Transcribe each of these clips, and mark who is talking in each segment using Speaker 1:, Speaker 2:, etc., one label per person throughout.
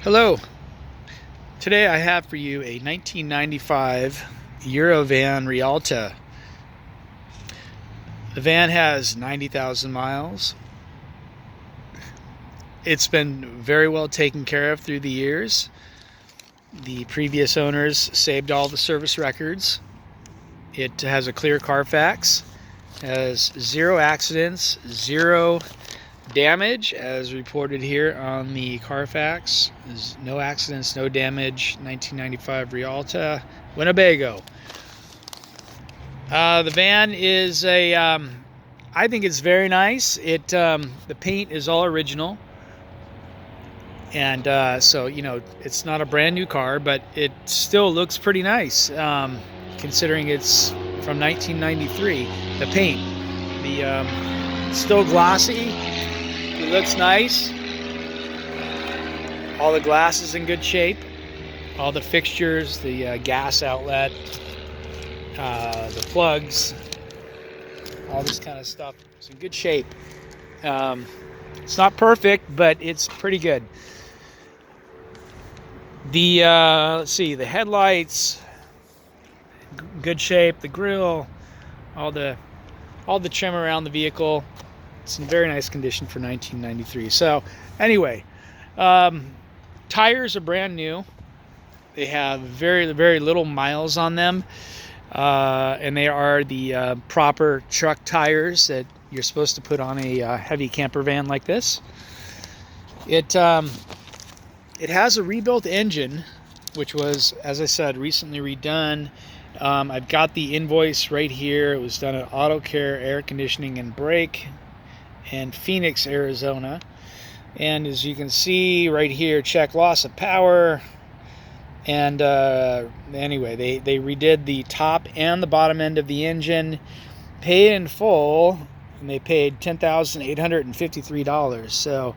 Speaker 1: Hello. Today I have for you a 1995 Eurovan Rialta. The van has 90,000 miles. It's been very well taken care of through the years. The previous owners saved all the service records. It has a clear Carfax, has 0 accidents, 0 damage as reported here on the Carfax. There's no accidents, no damage. 1995 Rialta, Winnebago. The van is I think it's very nice. The paint is all original, and so it's not a brand new car, but it still looks pretty nice considering it's from 1993. The paint, it's still glossy. It looks nice. All the glass is in good shape. All the fixtures, the gas outlet, the plugs, all this kind of stuff is in good shape. It's not perfect, but it's pretty good. Let's see, the headlights, good shape. The grille, all the trim around the vehicle. It's in very nice condition for 1993. So anyway, tires are brand new. They have very, very little miles on them. And they are the proper truck tires that you're supposed to put on a heavy camper van like this. It has a rebuilt engine, which was, as I said, recently redone. I've got the invoice right here. It was done at Auto Care Air Conditioning and Brake in Phoenix, Arizona. And as you can see right here, check loss of power. And anyway, they redid the top and the bottom end of the engine, paid in full, and they paid $10,853. So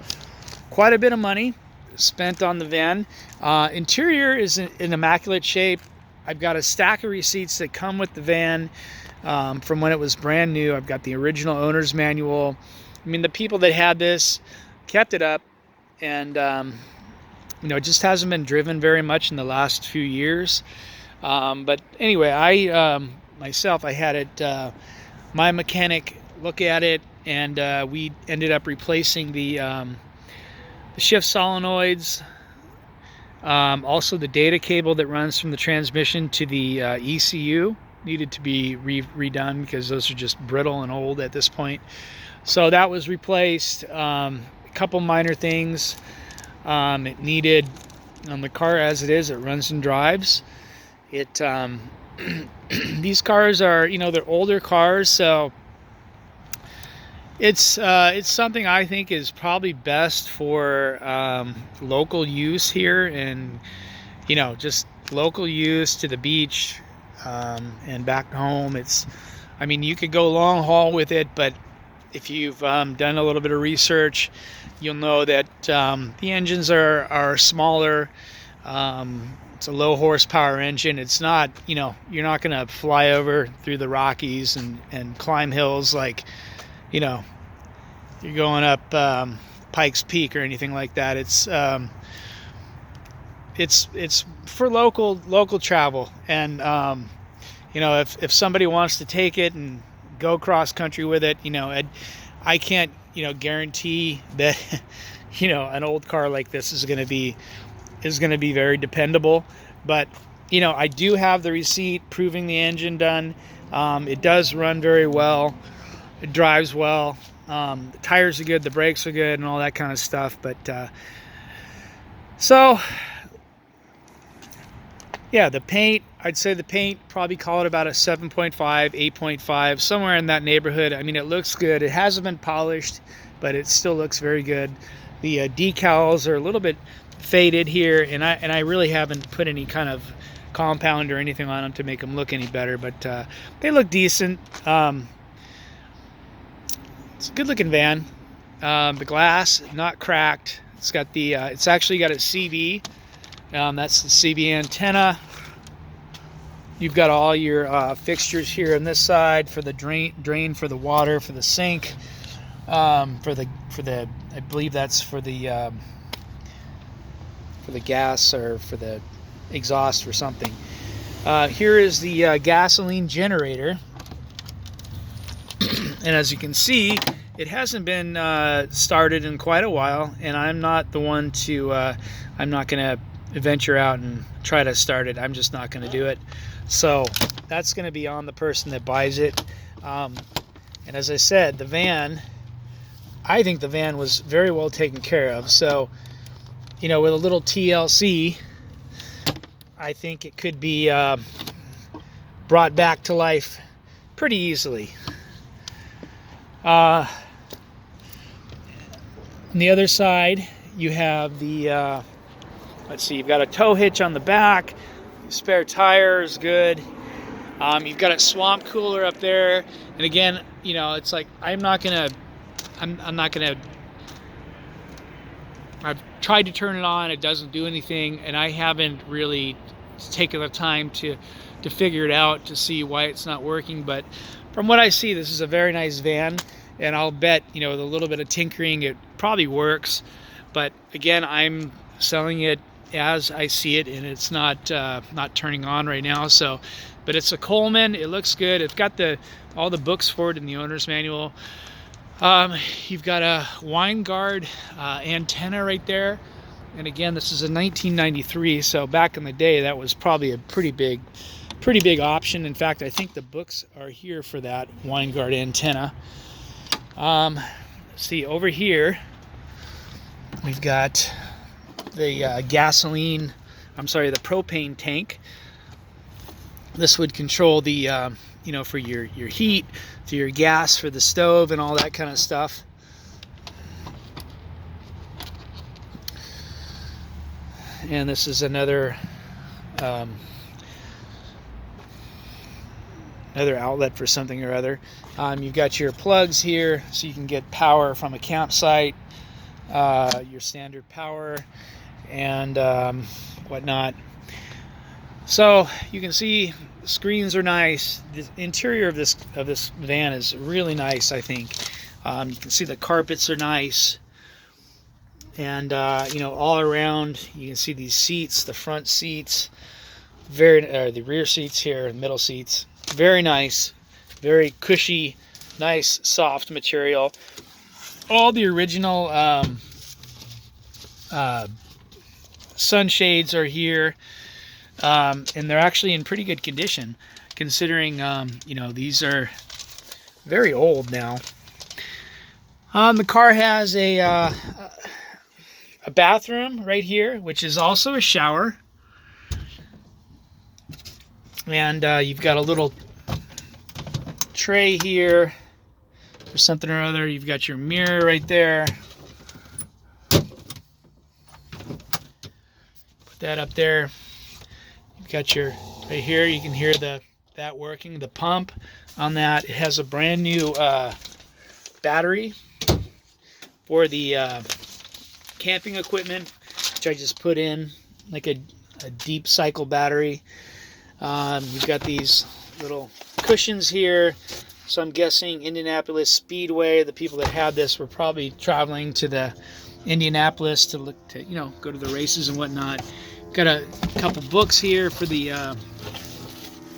Speaker 1: quite a bit of money spent on the van. Interior is in immaculate shape. I've got a stack of receipts that come with the van from when it was brand new. I've got the original owner's manual. I mean, the people that had this kept it up, and it just hasn't been driven very much in the last few years. But anyway, I had it, my mechanic look at it, and we ended up replacing the shift solenoids, also the data cable that runs from the transmission to the ECU needed to be redone because those are just brittle and old at this point. So that was replaced. A couple minor things. It needed, on the car as it is, it runs and drives. These cars are, they're older cars, so it's something I think is probably best for local use here, and just local use to the beach and back home. You could go long haul with it, but if you've done a little bit of research, you'll know that the engines are smaller. It's a low horsepower engine. It's not, you're not going to fly over through the Rockies and climb hills like, you're going up Pikes Peak or anything like that. It's for local travel. And, if somebody wants to take it and go cross country with it, I can't, guarantee that, an old car like this is going to be very dependable. But, I do have the receipt proving the engine done. It does run very well. It drives well. The tires are good. The brakes are good and all that kind of stuff. But, so, yeah, the paint, I'd say the paint, probably call it about a 7.5, 8.5, somewhere in that neighborhood. It looks good. It hasn't been polished, but it still looks very good. The decals are a little bit faded here, and I really haven't put any kind of compound or anything on them to make them look any better, but they look decent. It's a good looking van. The glass, not cracked. It's got it's actually got a CV. That's the CV antenna. You've got all your fixtures here on this side for the drain for the water, for the sink, for the I believe that's for the for the gas or for the exhaust or something. Here is the gasoline generator. And as you can see, it hasn't been started in quite a while, and I'm not the one to, I'm not going to venture out and try to start it. I'm just not going to do it. So that's going to be on the person that buys it. And as I said, the van, I think the van was very well taken care of. So, you know, with a little TLC, I think it could be brought back to life pretty easily. On the other side, you have the, let's see, you've got a tow hitch on the back, spare tire is good. You've got a swamp cooler up there, and again, you know, it's like I'm not gonna. I've tried to turn it on, it doesn't do anything, and I haven't really taken the time to figure it out to see why it's not working. But from what I see, this is a very nice van, and I'll bet, you know, with a little bit of tinkering, it probably works. But again, I'm selling it as I see it, and it's not turning on right now. So, but it's a Coleman. It looks good. It's got all the books for it in the owner's manual. You've got a wine guard antenna right there, and again, this is a 1993. So back in the day, that was probably a pretty big option. In fact, I think the books are here for that wine guard antenna. See over here, we've got the the propane tank. This would control the, you know, for your heat, to your gas for the stove and all that kind of stuff. And this is another outlet for something or other. You've got your plugs here, so you can get power from a campsite, your standard power, and whatnot. So you can see the screens are nice. The interior of this van is really nice, I think. You can see the carpets are nice, and you know, all around you can see these seats, the front seats, the rear seats here, the middle seats, very nice, very cushy, nice soft material. All the original sunshades are here. And they're actually in pretty good condition, considering, you know, these are very old now. The car has a bathroom right here, which is also a shower. And you've got a little tray here for something or other. You've got your mirror right there. Put that up there. Got your right here, you can hear that working, the pump on that. It has a brand new battery for the camping equipment, which I just put in, like a deep cycle battery. You've got these little cushions here, so I'm guessing Indianapolis Speedway, the people that had this were probably traveling to the Indianapolis to you know, go to the races and whatnot. Got a couple books here for the,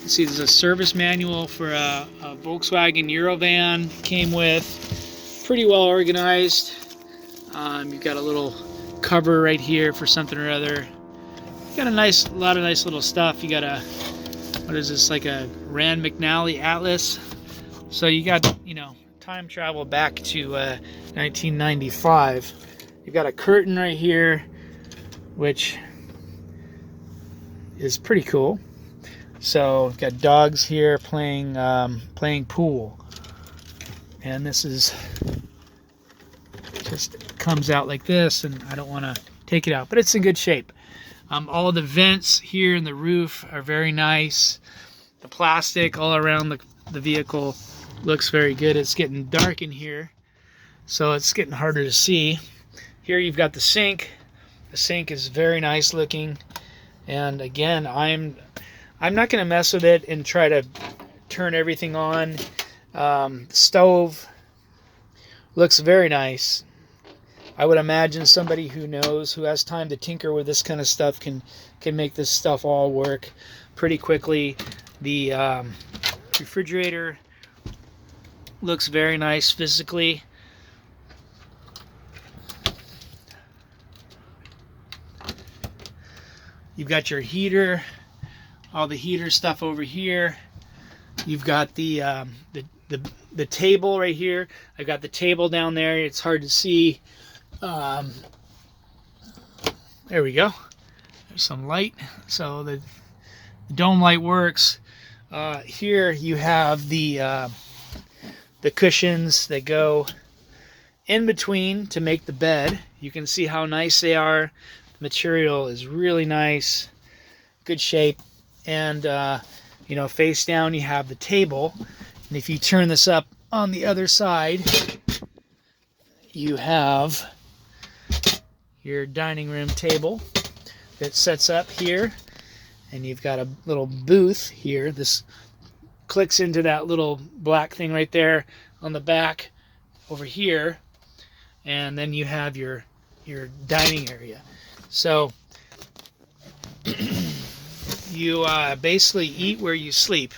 Speaker 1: see, there's a service manual for a Volkswagen Eurovan, came with, pretty well organized. You've got a little cover right here for something or other. You got a lot of nice little stuff. You got a, what is this, like a Rand McNally Atlas. So you got, you know, time travel back to 1995. You've got a curtain right here, which is pretty cool. So we've got dogs here playing pool, and this is just comes out like this, and I don't want to take it out, but it's in good shape. All of the vents here in the roof are very nice. The plastic all around the vehicle looks very good. It's getting dark in here, so it's getting harder to see. Here you've got the sink. The sink is very nice looking. And again, I'm not going to mess with it and try to turn everything on. The stove looks very nice. I would imagine somebody who knows, who has time to tinker with this kind of stuff, can make this stuff all work pretty quickly. The refrigerator looks very nice physically. You've got your heater, all the heater stuff over here. You've got the table right here. I've got the table down there. It's hard to see. There we go. There's some light. So the dome light works. Here you have the cushions that go in between to make the bed. You can see how nice they are. The material is really nice, good shape. And you know, face down you have the table. And if you turn this up on the other side, you have your dining room table that sets up here. And you've got a little booth here. This clicks into that little black thing right there on the back over here. And then you have your dining area. So you basically eat where you sleep.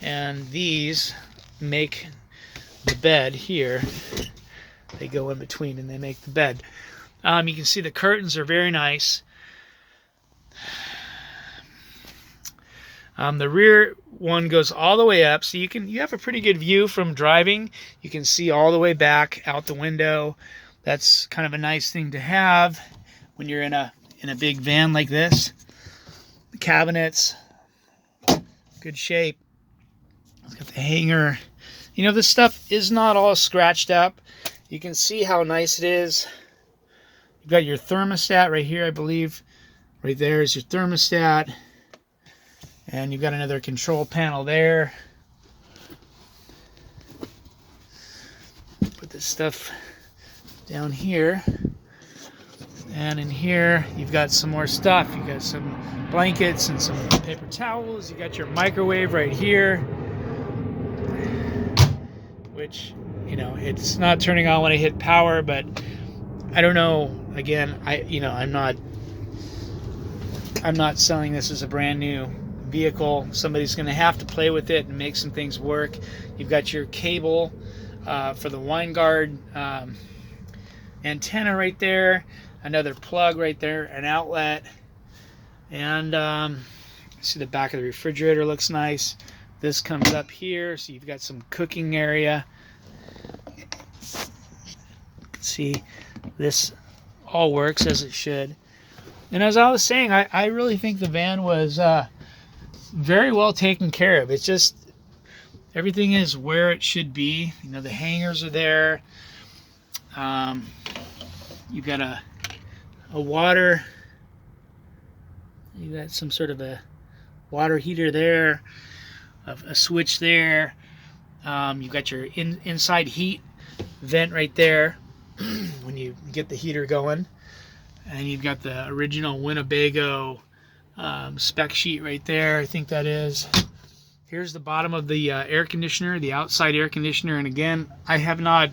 Speaker 1: And these make the bed here. They go in between and they make the bed. You can see the curtains are very nice. The rear one goes all the way up, so you have a pretty good view from driving. You can see all the way back out the window. That's kind of a nice thing to have when you're in a big van like this. The cabinets, good shape. It's got the hanger. You know, this stuff is not all scratched up. You can see how nice it is. You've got your thermostat right here, I believe. Right there is your thermostat. And you've got another control panel there. Put this stuff down here. And in here, you've got some more stuff. You've got some blankets and some paper towels. You got your microwave right here, which, you know, it's not turning on when I hit power, but I don't know. Again, I'm not selling this as a brand new vehicle. Somebody's going to have to play with it and make some things work. You've got your cable for the wine guard antenna right there, another plug right there, an outlet, and see the back of the refrigerator looks nice. This comes up here, so you've got some cooking area. See, this all works as it should. And as I was saying, I really think the van was very well taken care of. It's just everything is where it should be. You know, the hangers are there. You've got a water. You got some sort of a water heater there, a switch there. You've got your inside heat vent right there when you get the heater going. And you've got the original Winnebago spec sheet right there. I think that is. Here's the bottom of the air conditioner, the outside air conditioner. And again, I have not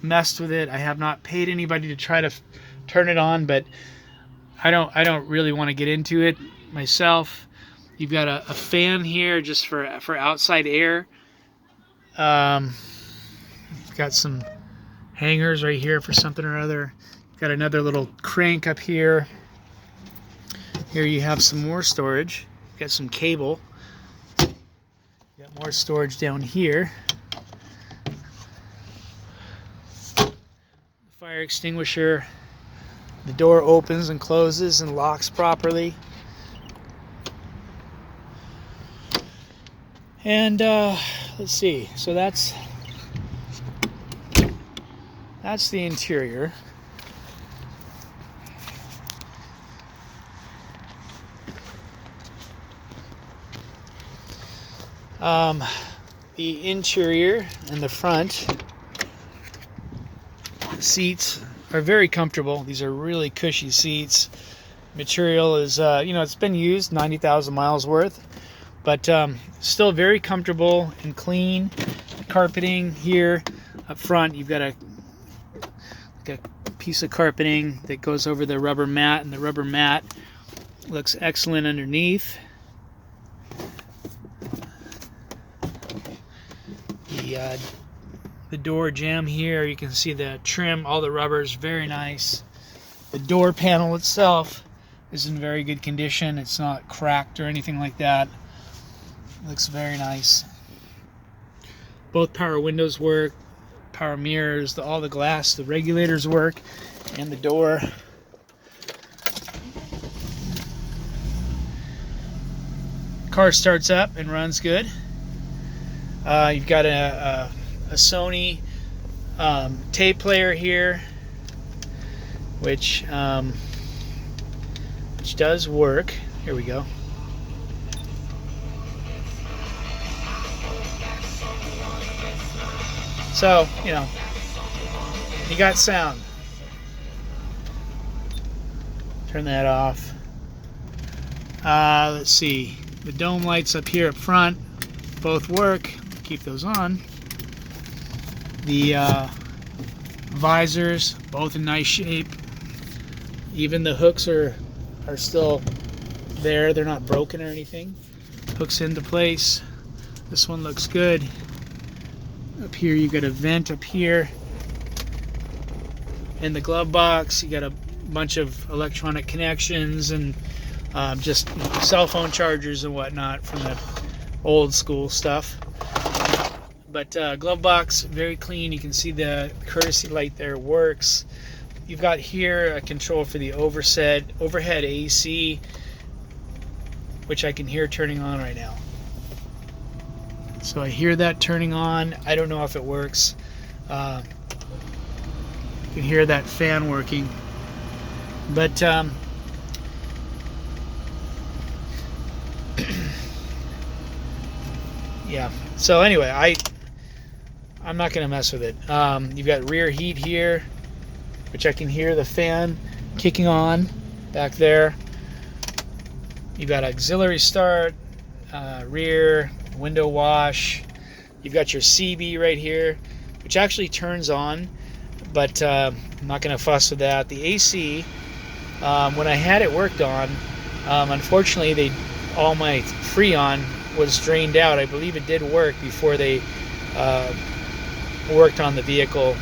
Speaker 1: messed with it. I have not paid anybody to try to turn it on, but I don't really want to get into it myself. You've got a fan here just for outside air. You've got some hangers right here for something or other. You've got another little crank up here. Here you have some more storage. You've got some cable. You've got more storage down here. The fire extinguisher. The door opens and closes and locks properly. And let's see. So that's the interior. The interior and the front seats are very comfortable. These are really cushy seats. Material is, it's been used 90,000 miles worth, but still very comfortable and clean. Carpeting here up front. You've got a piece of carpeting that goes over the rubber mat, and the rubber mat looks excellent underneath. The door jamb here, you can see the trim, all the rubber is very nice. The door panel itself is in very good condition. It's not cracked or anything like that. It looks very nice. Both power windows work, power mirrors, all the glass, the regulators work, and the door. Car starts up and runs good. You've got a Sony tape player here, which does work. Here we go. So, you know, you got sound. Turn that off. Let's see. The dome lights up here up front both work. Keep those on. The visors, both in nice shape. Even the hooks are still there. They're not broken or anything. Hooks into place. This one looks good. Up here you got a vent up here. In the glove box you got a bunch of electronic connections and just cell phone chargers and whatnot from the old school stuff. But glove box, very clean. You can see the courtesy light there works. You've got here a control for the overhead AC, which I can hear turning on right now. So I hear that turning on. I don't know if it works. You can hear that fan working. But yeah. So anyway, I'm not going to mess with it. You've got rear heat here, which I can hear the fan kicking on back there. You've got auxiliary start, rear, window wash. You've got your CB right here, which actually turns on, but I'm not going to fuss with that. The AC, when I had it worked on, unfortunately, all my Freon was drained out. I believe it did work before they worked on the vehicle.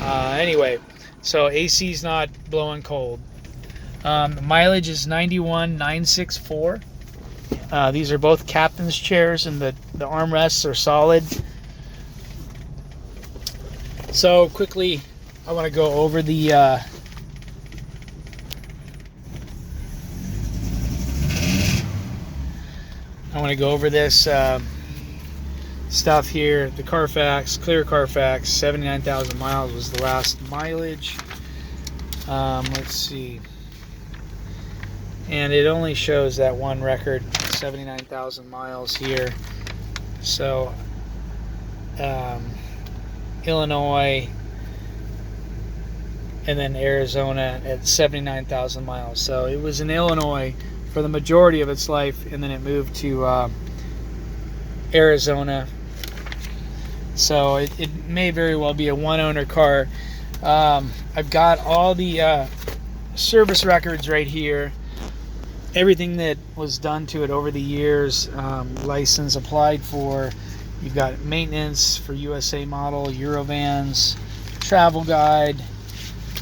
Speaker 1: Anyway, so AC's not blowing cold. The mileage is 91,964. These are both captain's chairs, and the armrests are solid. So quickly, I want to go over the this stuff here. The Carfax, clear Carfax, 79,000 miles was the last mileage. Let's see. And it only shows that one record, 79,000 miles here. So, Illinois, and then Arizona at 79,000 miles. So it was in Illinois for the majority of its life, and then it moved to Arizona. So it may very well be a one-owner car. I've got all the service records right here. Everything that was done to it over the years, license applied for. You've got maintenance for USA model, Eurovans, travel guide,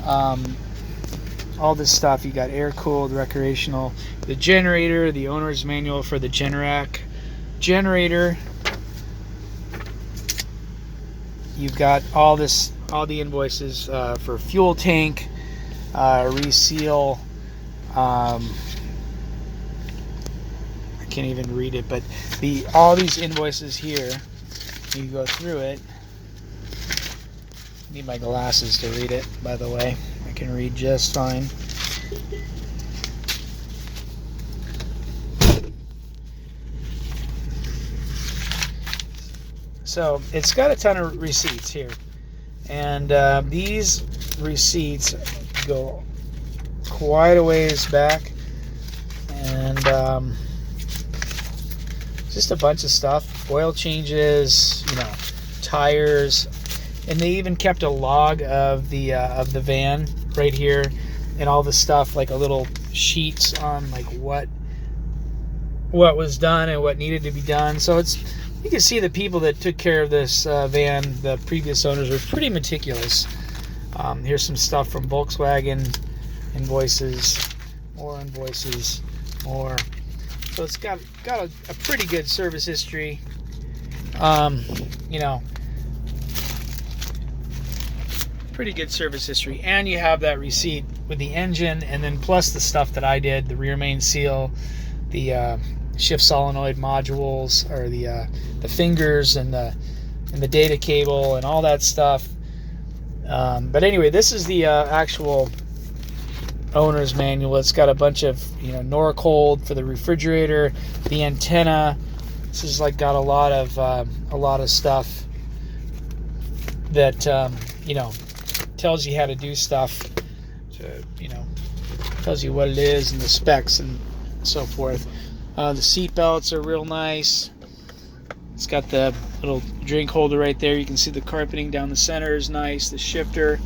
Speaker 1: all this stuff. You got air-cooled, recreational, the generator, the owner's manual for the Generac generator. You've got all the invoices for fuel tank, reseal. I can't even read it, but all these invoices here, you go through it. I need my glasses to read it, by the way. I can read just fine. So it's got a ton of receipts here, and these receipts go quite a ways back, and just a bunch of stuff, oil changes, tires. And they even kept a log of the van right here, and all the stuff, like a little sheets on like what was done and what needed to be done. So you can see the people that took care of this van, the previous owners, were pretty meticulous. Here's some stuff from Volkswagen, invoices, more invoices, more. So it's got a pretty good service history. You know, pretty good service history. And you have that receipt with the engine, and then plus the stuff that I did, the rear main seal, the shift solenoid modules, or the fingers, and the data cable and all that stuff. But anyway, this is the actual owner's manual. It's got a bunch of, Norcold for the refrigerator, the antenna. This is like got a lot of stuff that tells you how to do stuff. Tells you what it is and the specs and so forth. The seat belts are real nice. It's got the little drink holder right there. You can see the carpeting down the center is nice. The shifter,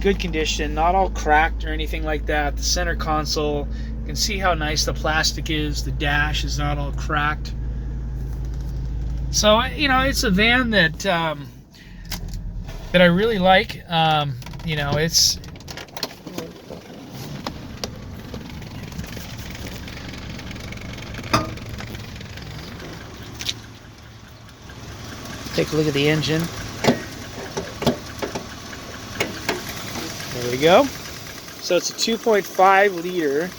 Speaker 1: good condition, not all cracked or anything like that. The center console, you can see how nice the plastic is. The dash is not all cracked. So, it's a van that I really like. It's take a look at the engine. There we go. So it's a 2.5 liter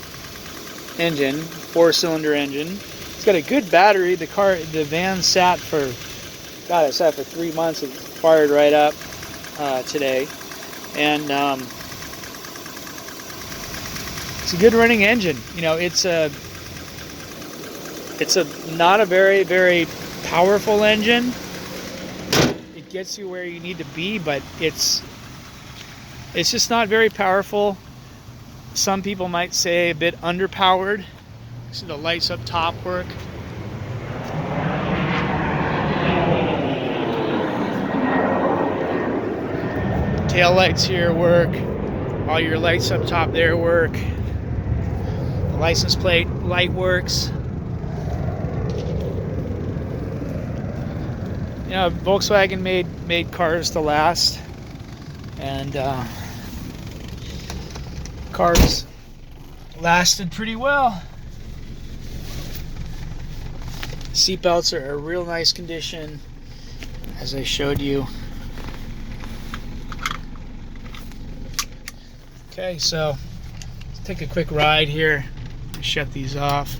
Speaker 1: engine, 4-cylinder engine. It's got a good battery. The van sat for 3 months. It fired right up today, and it's a good running engine. It's not a very, very powerful engine. It gets you where you need to be, but it's just not very powerful. Some people might say a bit underpowered. See the lights up top work. Tail lights here work. All your lights up top there work. The license plate light works. Volkswagen made cars to last, and cars lasted pretty well. Seatbelts are a real nice condition, as I showed you. Okay, so let's take a quick ride here. Shut these off.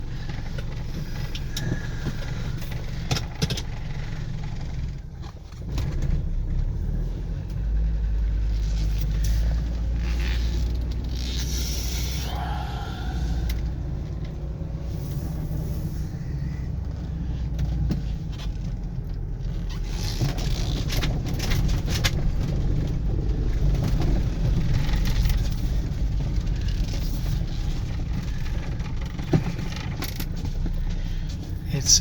Speaker 1: It's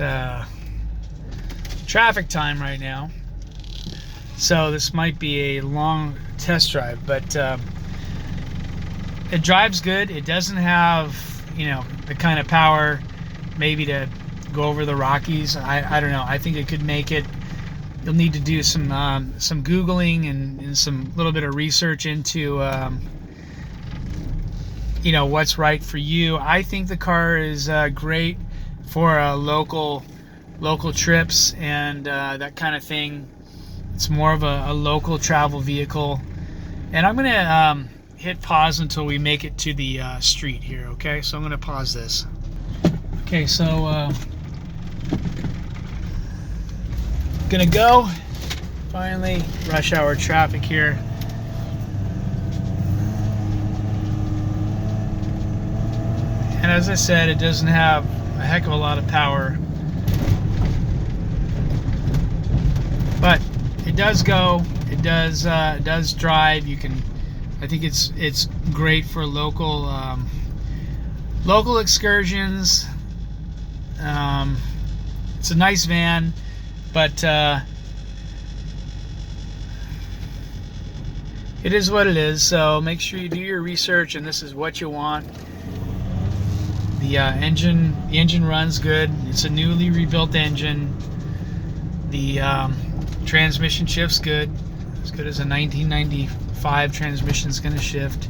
Speaker 1: traffic time right now, so this might be a long test drive, but it drives good. It doesn't have, the kind of power maybe to go over the Rockies. I don't know. I think it could make it. You'll need to do some Googling and some little bit of research into what's right for you. I think the car is great for local trips and that kind of thing. It's more of a local travel vehicle. And I'm gonna hit pause until we make it to the street here. Okay, so I'm gonna pause this. Okay, so gonna go. Finally, rush hour traffic here. And as I said, it doesn't have a heck of a lot of power, but it does go. It does drive. You can. I think it's great for local excursions. It's a nice van, but it is what it is. So make sure you do your research, and this is what you want. The engine runs good. It's a newly rebuilt engine. The transmission shifts good, as good as a 1995 transmission is going to shift.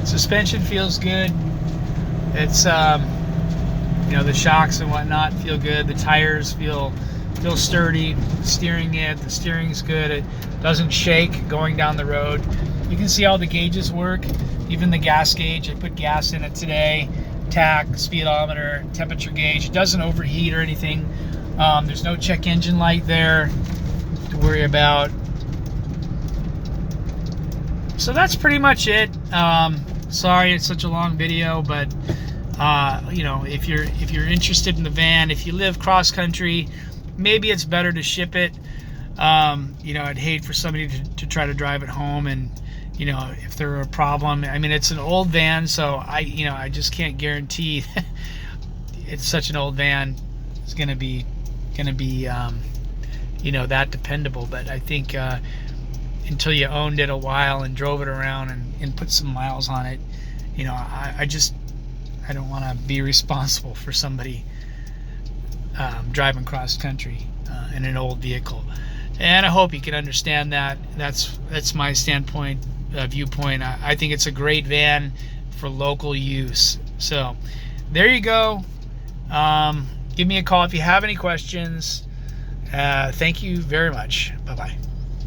Speaker 1: Suspension feels good. It's you know, the shocks and whatnot feel good. The tires feel sturdy. The steering's good. It doesn't shake going down the road. You can see all the gauges work, even the gas gauge. I put gas in it today. Tach, speedometer, temperature gauge. It doesn't overheat or anything. There's no check engine light there to worry about. So that's pretty much it. Sorry it's such a long video, but you know, if you're interested in the van, if you live cross country, maybe it's better to ship it. You know, I'd hate for somebody to try to drive it home, and you know, if there were a problem. I mean, it's an old van, so I just can't guarantee it's such an old van. It's gonna be you know, that dependable. But I think until you owned it a while and drove it around and put some miles on it, you know, I don't want to be responsible for somebody driving cross country in an old vehicle. And I hope you can understand that. That's my standpoint, viewpoint. I think it's a great van for local use. So there you go. Give me a call if you have any questions. Thank you very much. Bye-bye.